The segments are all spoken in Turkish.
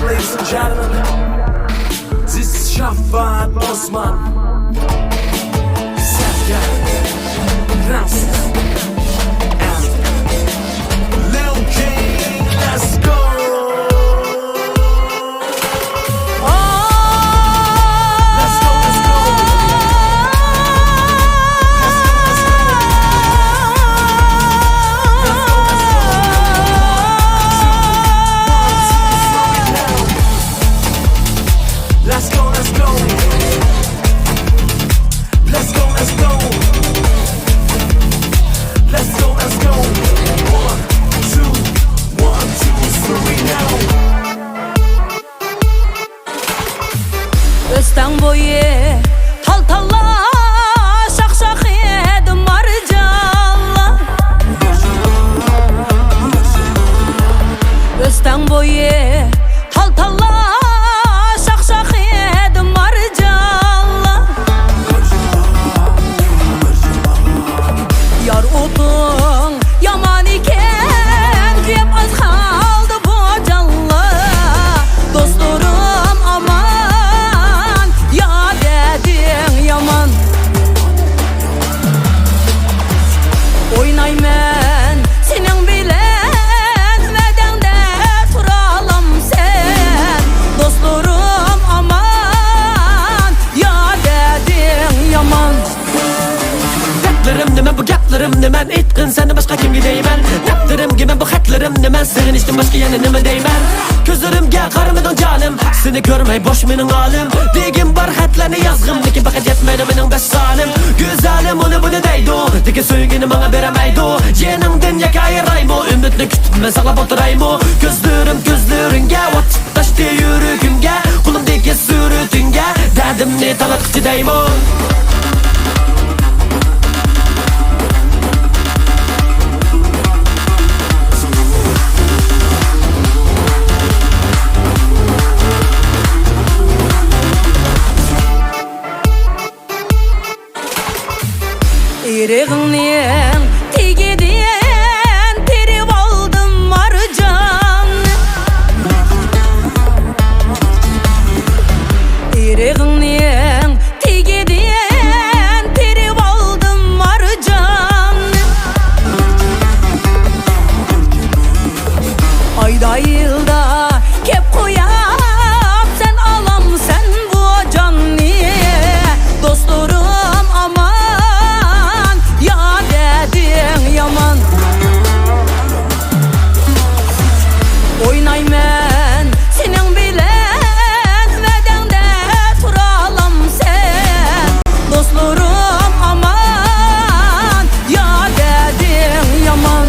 ladies and gentlemen, this is Şafak Osman. Sevda Ramsız and Lil King. Let's go. Östen boyu tal talla şak şak yedim marcalla. Östen boyu tal talla şak şak yedim marcalla. Yar otun yaman iken hep az kaldı bu canlı. Dostlarım aman yaman. Oynayman senin bilen vedende turalım sen. Dostlarım aman ya dedin yaman. Gaplarım nime bu gaplarım nimen etkin seni başka kimge deymen. Gaplarım gibi bu xatlarım nimen senin içtin başka yana nime deymen. Gözlerimge qarmadın canım seni görmey boş menin alim. Degim bar xatlarni yazgım lekin faqat yetmeydi mening besh salim. Güzelim onu bunu deydi lekin söygeni bana beremeydi. Yeningden yak ayırayım ümitni kütüp saqlab oturayım. Gözlerim gözleringe ot taştı yürügümge. Kulumdagi surutinge derdimni talatqıcı deyim. Yüreğinin tigidin terip aldım marcan. Yüreğinin tigidin terip aldım marcan. Ayda yılda kep koyap sen alam sen bu can niye. Dostlarım aman ya dedin yaman. Oynayman senin bilen vedende turalım sen. Dostlarım aman ya dedin yaman.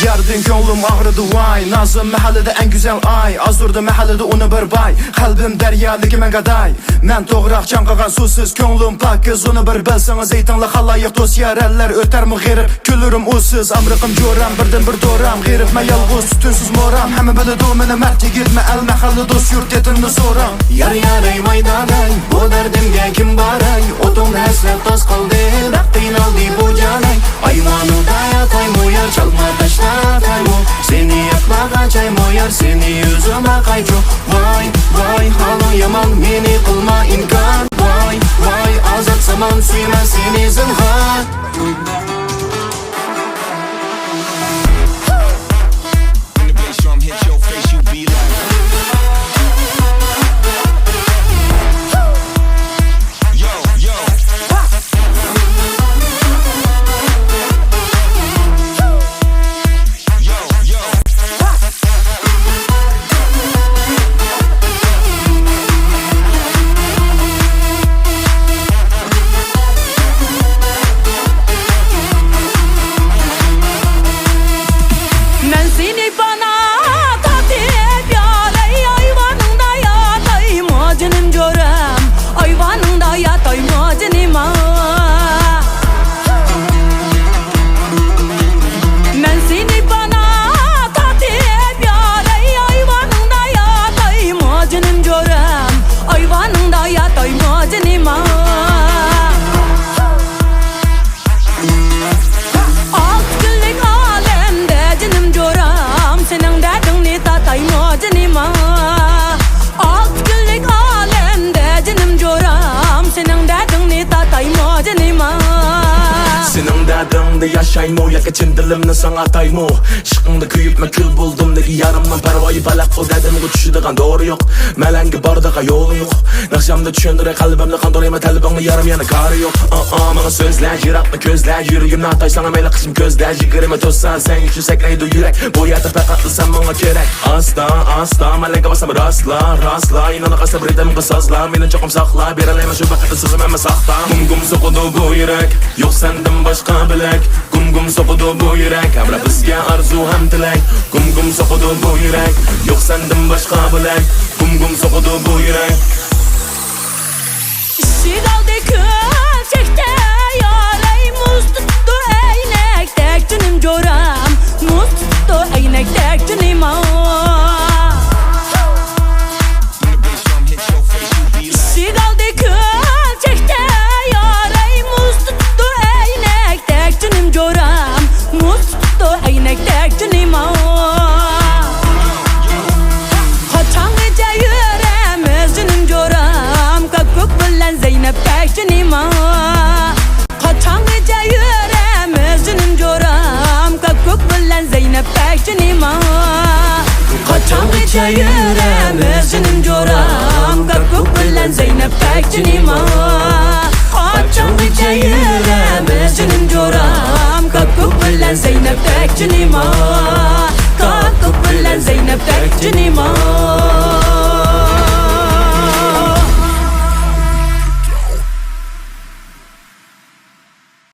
Yardın gönlüm ağrıdı vay. Nazım mahallede en güzel ay. Az durdu mahallede onu bir bay. Kalbim derya ligi men gaday. Men toğraq çanqagan susuz gönlüm pakiz. Onu bir bilsiniz eytanlı xalayıq dost yareller. Öter mi g'irib külürüm usiz. Amrıqım joram birden bir doram. G'irib me yalğız tünsüz moram. Hemen bilidi meni mert yigit me el mahalli dost yurt etinni soram. Yar yaray maydanay bu derdimge kim baray. Otum hasret toz qildi raqtin oldi bu janay. Aymanıda yataymu yar çalma taşlataymu. Seni yakmag'anchaymu yar seni yüzüme qaychu. Vay vay halı yaman meni qilma inkar. Vay vay vay azat zaman suyman seni zinhar When the bass drum hits your face, you be like, yo, yo. Yo, yo. Men seni bana tatip yalay ayvanında yatay mocanim görem ayvanında yatay mocanim Men seni bana tatip yalay ayvanında yatay mocanim görem ayvanında yatay mocanim Alt günlük alemde canım coram senin derdini tatay mocanima Alt günlük alemde canım coram senin derdini tatay mocanima Senin derdinde yaşaymo Yaka çin dilimni sana ataymo Şıkkında kuyupma kül buldum Deki yarımdan parvayı balak o derdimi tutuşudigan doğru yok Melengi bardaga yolu yok Nakşamda düşündüre kalbimle kandorayma talibimle yarım yana karı yok Bana sözler jiratma közler Yüreğimle atay sana meyle kışım közler Jigirime tozsan sen güçlü sekleydi yürek Bu yerde pek sen bana gerek Asla melengi basam rastla İnanı kasa bir ritim kısasla Meni çokum sakla Bir aleyme şu bakıtı sızım emme sakta Gum sokudu bu yürek Yok senden başka bilek Gum sokudu bu yürek Abra bizge arzu hem dilek Gum sokudu bu yürek Yok senden başka bilek Gum sokudu bu yürek İşi kaldı köşekte yalay muz tuttu eynektek canım coram Muz tuttu eynektek canım When the bass drum hits your face, you be like, İşi kaldı köşekte yalay muz tuttu eynektek canım coram Muz tuttu eynektek canım Kaçan gece yüremez canım coram Kakuk bilen Zeynep'tek canım Kaçan gece yüremez canım coram Kakuk bilen Zeynep'tek canım Kaçan gece yüremez canım coram Kakuk bilen Zeynep'tek canım Kaçan gece yüremez canım coram Kakuk bilen Zeynep'tek canım Kakuk bilen Zeynep'tek canım